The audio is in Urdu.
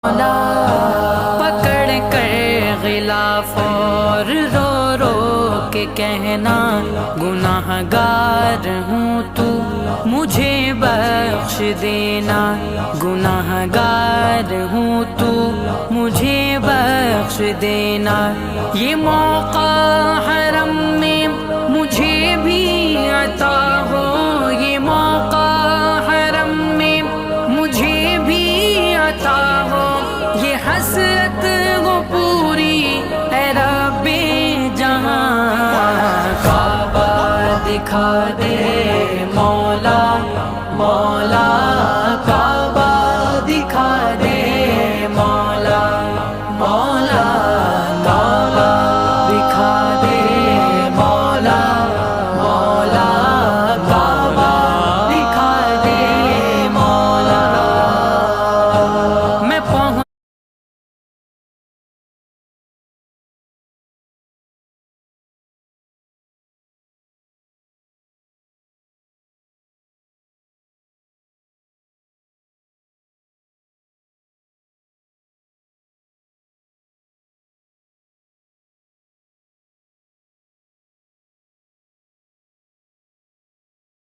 مولا پکڑ کر غلاف اور رو رو کے کہنا گناہ گار ہوں تو مجھے بخش دینا، گناہ گار ہوں تو مجھے بخش دینا۔ یہ موقع حرم میں مجھے بھی عطا ہو، یہ موقع حرم میں مجھے بھی عطا ہو، یہ حسرت وہ پوری اے رب جہاں، کعبہ دکھا دے